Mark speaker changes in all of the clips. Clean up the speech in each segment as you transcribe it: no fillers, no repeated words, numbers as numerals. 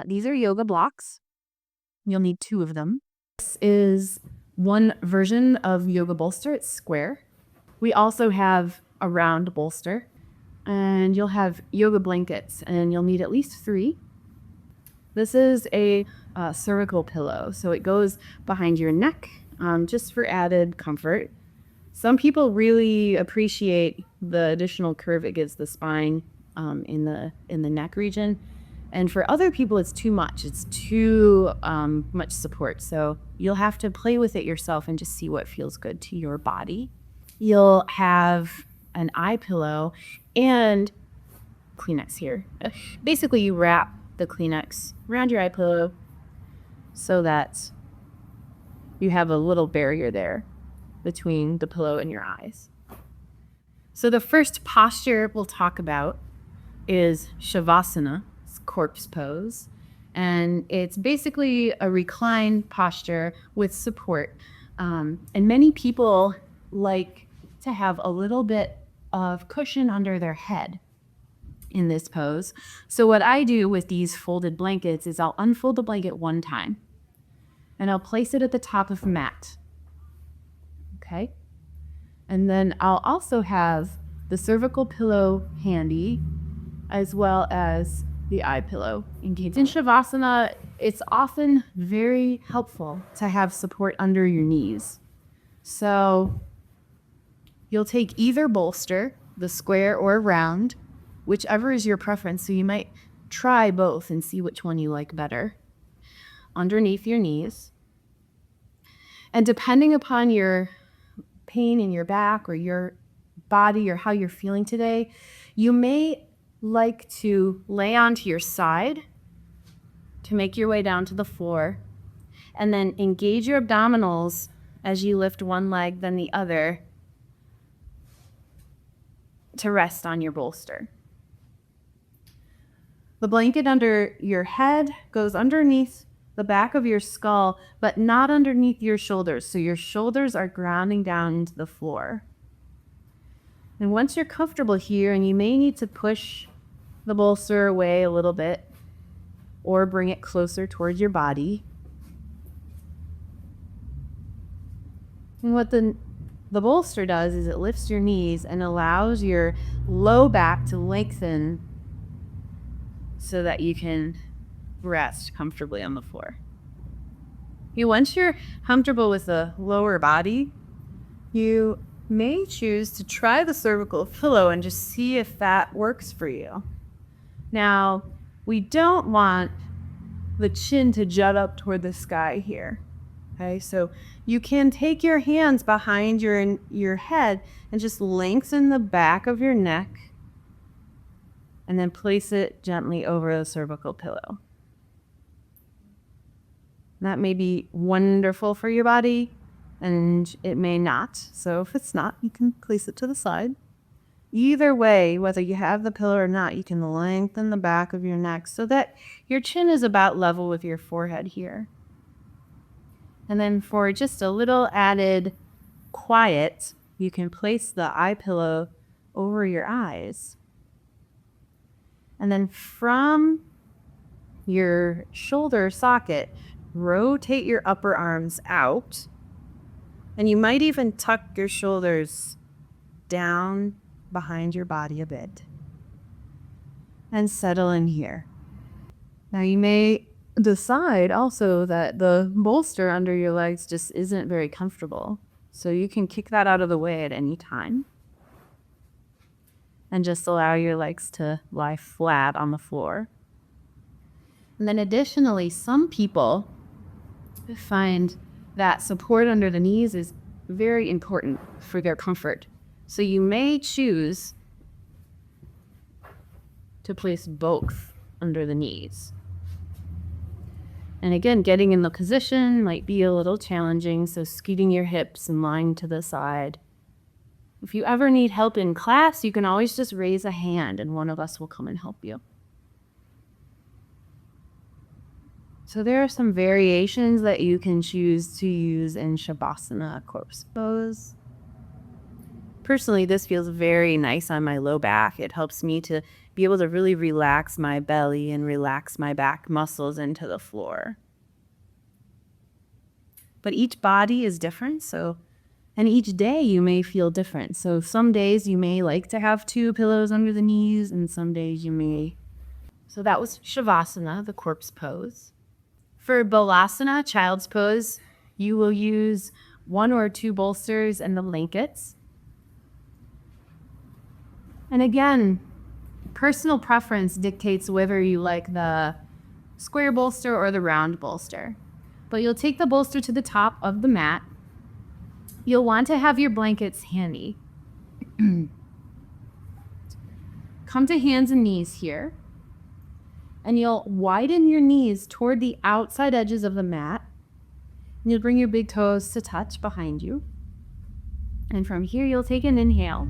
Speaker 1: These are yoga blocks. You'll need 2 of them. This is one version of yoga bolster. It's square. We also have a round bolster. And you'll have yoga blankets, and you'll need at least 3. This is a cervical pillow, so it goes behind your neck, just for added comfort. Some people really appreciate the additional curve it gives the spine in the neck region. And for other people, it's too much. It's too much support. So you'll have to play with it yourself and just see what feels good to your body. You'll have an eye pillow and Kleenex here. Basically, you wrap the Kleenex around your eye pillow so that you have a little barrier there between the pillow and your eyes. So the first posture we'll talk about is Shavasana, it's corpse pose. And it's basically a reclined posture with support. And many people like to have a little bit of cushion under their head in this pose. So what I do with these folded blankets is I'll unfold the blanket one time and I'll place it at the top of the mat. Okay? And then I'll also have the cervical pillow handy as well as the eye pillow engaged. In Shavasana, it's often very helpful to have support under your knees. So you'll take either bolster, the square or round, whichever is your preference. So you might try both and see which one you like better, underneath your knees. And depending upon your pain in your back or your body or how you're feeling today, you may like to lay onto your side to make your way down to the floor, and then engage your abdominals as you lift one leg, then the other, to rest on your bolster. The blanket under your head goes underneath the back of your skull, but not underneath your shoulders. So your shoulders are grounding down into the floor. And once you're comfortable here, and you may need to push the bolster away a little bit or bring it closer towards your body. And what the bolster does is it lifts your knees and allows your low back to lengthen so that you can rest comfortably on the floor. Once you're comfortable with the lower body, you may choose to try the cervical pillow and just see if that works for you. Now, we don't want the chin to jut up toward the sky here. Okay, so you can take your hands behind your head and just lengthen the back of your neck and then place it gently over the cervical pillow. That may be wonderful for your body, and it may not. So if it's not, you can place it to the side. Either way, whether you have the pillow or not, you can lengthen the back of your neck so that your chin is about level with your forehead here. And then for just a little added quiet, you can place the eye pillow over your eyes. And then from your shoulder socket, rotate your upper arms out. And you might even tuck your shoulders down behind your body a bit. And settle in here. Now you may decide also that the bolster under your legs just isn't very comfortable. So you can kick that out of the way at any time. And just allow your legs to lie flat on the floor. And then additionally, some people find that support under the knees is very important for their comfort. So you may choose to place both under the knees. And again, getting in the position might be a little challenging, so scooting your hips and lying to the side. If you ever need help in class, you can always just raise a hand and one of us will come and help you. So there are some variations that you can choose to use in Shavasana corpse pose. Personally, this feels very nice on my low back. It helps me to be able to really relax my belly and relax my back muscles into the floor. But each body is different, and each day you may feel different. So some days you may like to have 2 pillows under the knees, and some days you may. So that was Shavasana, the corpse pose. For Balasana, child's pose, you will use 1 or 2 bolsters and the blankets. And again, personal preference dictates whether you like the square bolster or the round bolster. But you'll take the bolster to the top of the mat. You'll want to have your blankets handy. Come to hands and knees here. And you'll widen your knees toward the outside edges of the mat. And you'll bring your big toes to touch behind you. And from here, you'll take an inhale.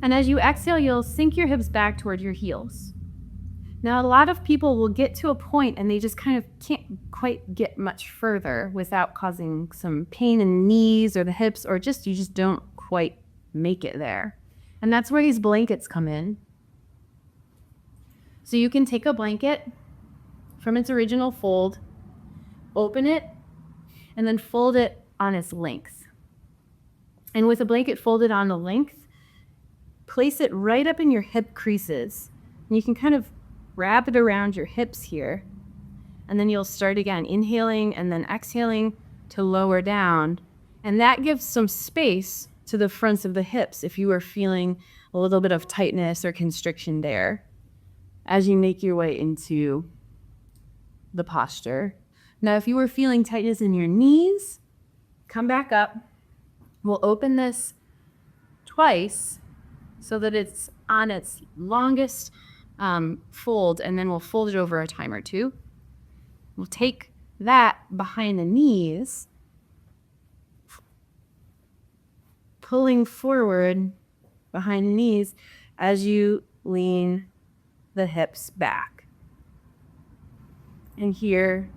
Speaker 1: And as you exhale, you'll sink your hips back toward your heels. Now, a lot of people will get to a point and they just kind of can't quite get much further without causing some pain in the knees or the hips, or you just don't quite make it there. And that's where these blankets come in. So you can take a blanket from its original fold, open it, and then fold it on its length. And with a blanket folded on the length, place it right up in your hip creases. And you can kind of wrap it around your hips here. And then you'll start again, inhaling and then exhaling to lower down. And that gives some space to the fronts of the hips if you are feeling a little bit of tightness or constriction there as you make your way into the posture. Now, if you were feeling tightness in your knees, come back up. We'll open this twice so that it's on its longest fold, and then we'll fold it over a time or two. We'll take that behind the knees, pulling forward behind the knees as you lean the hips back. And here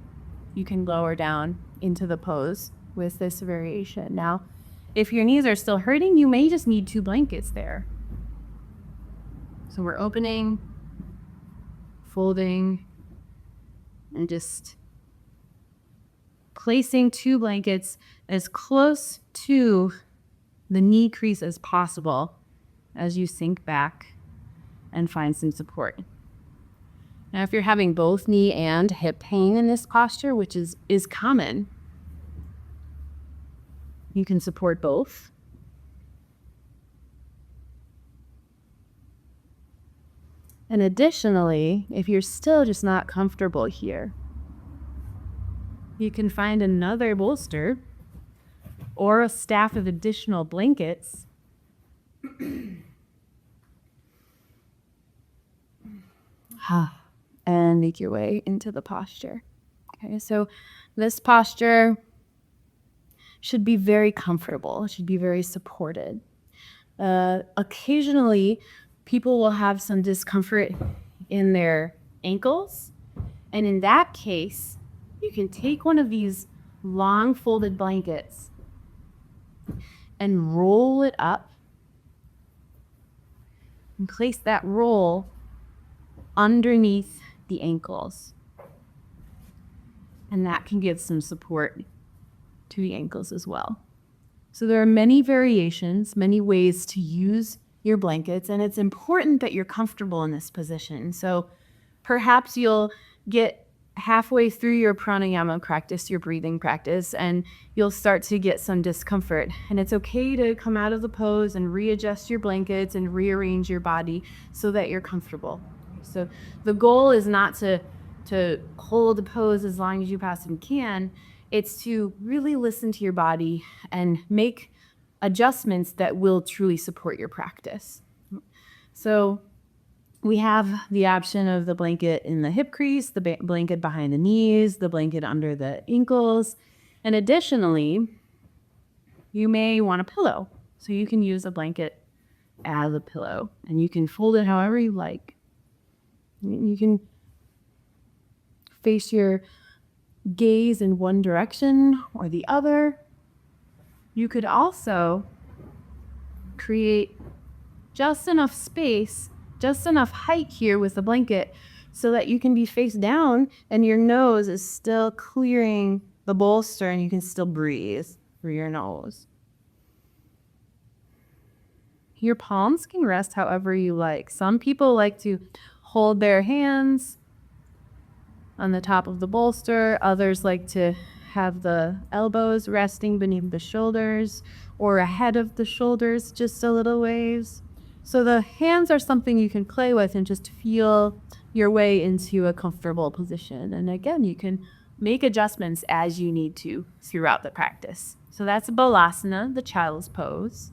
Speaker 1: you can lower down into the pose with this variation. Now, if your knees are still hurting, you may just need 2 blankets there. So we're opening, folding, and just placing 2 blankets as close to the knee crease as possible as you sink back and find some support. Now, if you're having both knee and hip pain in this posture, which is common, you can support both. And additionally, if you're still just not comfortable here, you can find another bolster or a staff of additional blankets and make your way into the posture. Okay, so this posture should be very comfortable. It should be very supported. Occasionally, people will have some discomfort in their ankles. And in that case, you can take one of these long folded blankets and roll it up and place that roll underneath the ankles. And that can give some support to the ankles as well. So there are many variations, many ways to use your blankets, and it's important that you're comfortable in this position. So perhaps you'll get halfway through your pranayama practice, your breathing practice, and you'll start to get some discomfort. And it's okay to come out of the pose and readjust your blankets and rearrange your body so that you're comfortable. So the goal is not to hold the pose as long as you possibly can. It's to really listen to your body and make adjustments that will truly support your practice. So we have the option of the blanket in the hip crease, the blanket behind the knees, the blanket under the ankles. And additionally, you may want a pillow. So you can use a blanket as a pillow, and you can fold it however you like. You can face your gaze in one direction or the other. You could also create just enough space just enough height here with the blanket so that you can be face down and your nose is still clearing the bolster and you can still breathe through your nose. Your palms can rest however you like. Some people like to hold their hands on the top of the bolster. Others like to have the elbows resting beneath the shoulders or ahead of the shoulders just a little ways. So the hands are something you can play with and just feel your way into a comfortable position. And again, you can make adjustments as you need to throughout the practice. So that's Balasana, the child's pose.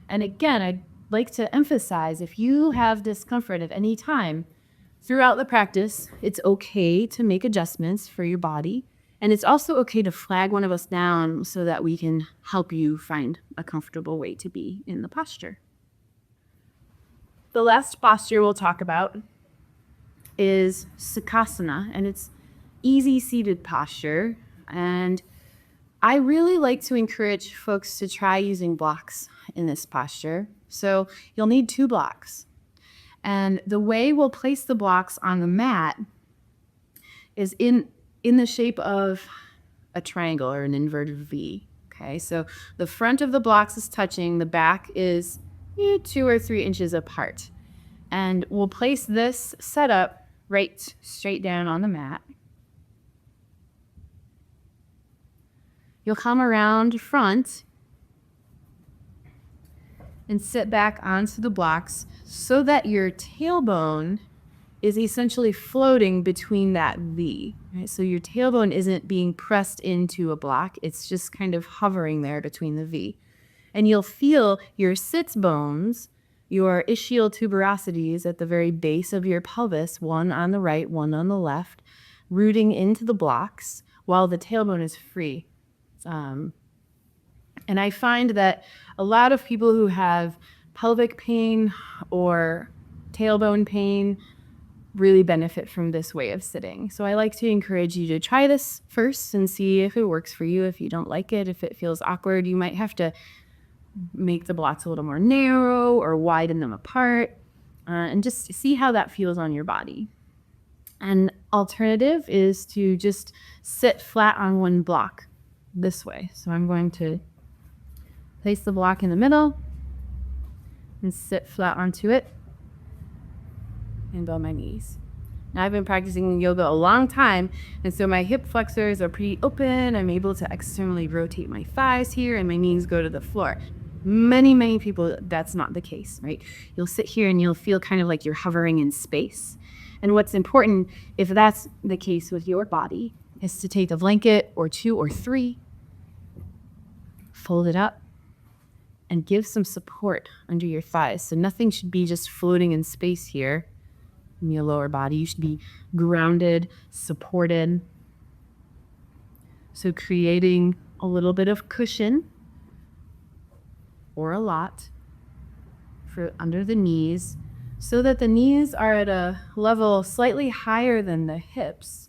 Speaker 1: And again, I'd like to emphasize, if you have discomfort at any time throughout the practice, it's okay to make adjustments for your body. And it's also okay to flag one of us down so that we can help you find a comfortable way to be in the posture. The last posture we'll talk about is Sukhasana, and it's easy seated posture. And I really like to encourage folks to try using blocks in this posture. So you'll need 2 blocks. And the way we'll place the blocks on the mat is in the shape of a triangle or an inverted V. Okay, so the front of the blocks is touching, the back is 2 or 3 inches apart. And we'll place this setup right straight down on the mat. You'll come around front and sit back onto the blocks so that your tailbone is essentially floating between that V. Right? So your tailbone isn't being pressed into a block, it's just kind of hovering there between the V. And you'll feel your sits bones, your ischial tuberosities at the very base of your pelvis, one on the right, one on the left, rooting into the blocks while the tailbone is free. And I find that a lot of people who have pelvic pain or tailbone pain really benefit from this way of sitting. So I like to encourage you to try this first and see if it works for you. If you don't like it, if it feels awkward, you might have to make the blocks a little more narrow or widen them apart, and just see how that feels on your body. An alternative is to just sit flat on one block this way. So I'm going to place the block in the middle and sit flat onto it and bow my knees. Now, I've been practicing yoga a long time, and so my hip flexors are pretty open. I'm able to externally rotate my thighs here, and my knees go to the floor. Many people, that's not the case, right? You'll sit here and you'll feel kind of like you're hovering in space. And what's important, if that's the case with your body, is to take a blanket or 2 or 3, fold it up, and give some support under your thighs. So nothing should be just floating in space here in your lower body. You should be grounded, supported. So creating a little bit of cushion, or a lot, for under the knees, so that the knees are at a level slightly higher than the hips,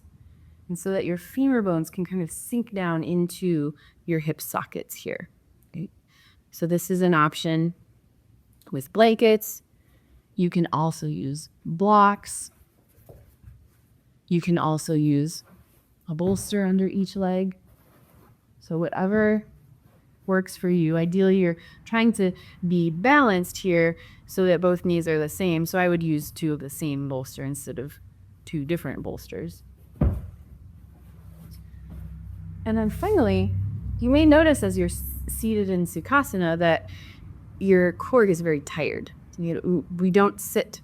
Speaker 1: and so that your femur bones can kind of sink down into your hip sockets here. Okay? So this is an option with blankets. You can also use blocks. You can also use a bolster under each leg. So whatever works for you. Ideally, you're trying to be balanced here so that both knees are the same. So I would use 2 of the same bolster instead of 2 different bolsters. And then finally, you may notice as you're seated in Sukhasana that your core is very tired. We don't sit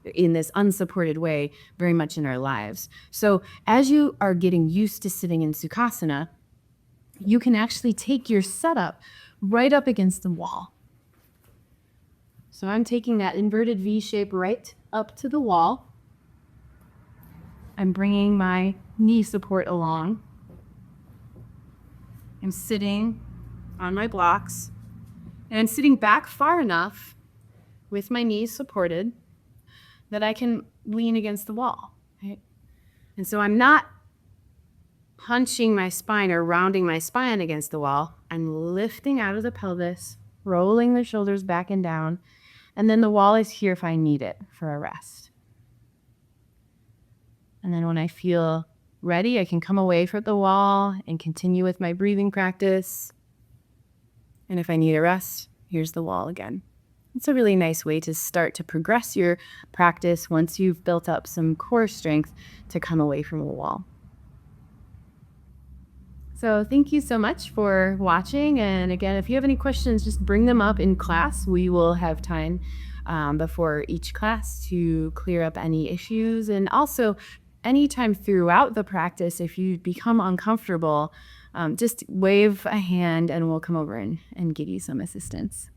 Speaker 1: in this unsupported way very much in our lives. So as you are getting used to sitting in Sukhasana, you can actually take your setup right up against the wall. So I'm taking that inverted V shape right up to the wall. I'm bringing my knee support along. I'm sitting on my blocks, and I'm sitting back far enough with my knees supported that I can lean against the wall. Right? And so I'm not punching my spine or rounding my spine against the wall. I'm lifting out of the pelvis, rolling the shoulders back and down, And then the wall is here if I need it for a rest. And then when I feel ready, I can come away from the wall and continue with my breathing practice. And if I need a rest, here's the wall again. It's a really nice way to start to progress your practice once you've built up some core strength to come away from a wall. So thank you so much for watching. And again, if you have any questions, just bring them up in class. We will have time before each class to clear up any issues. And also, anytime throughout the practice, if you become uncomfortable, just wave a hand and we'll come over and give you some assistance.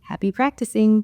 Speaker 1: Happy practicing.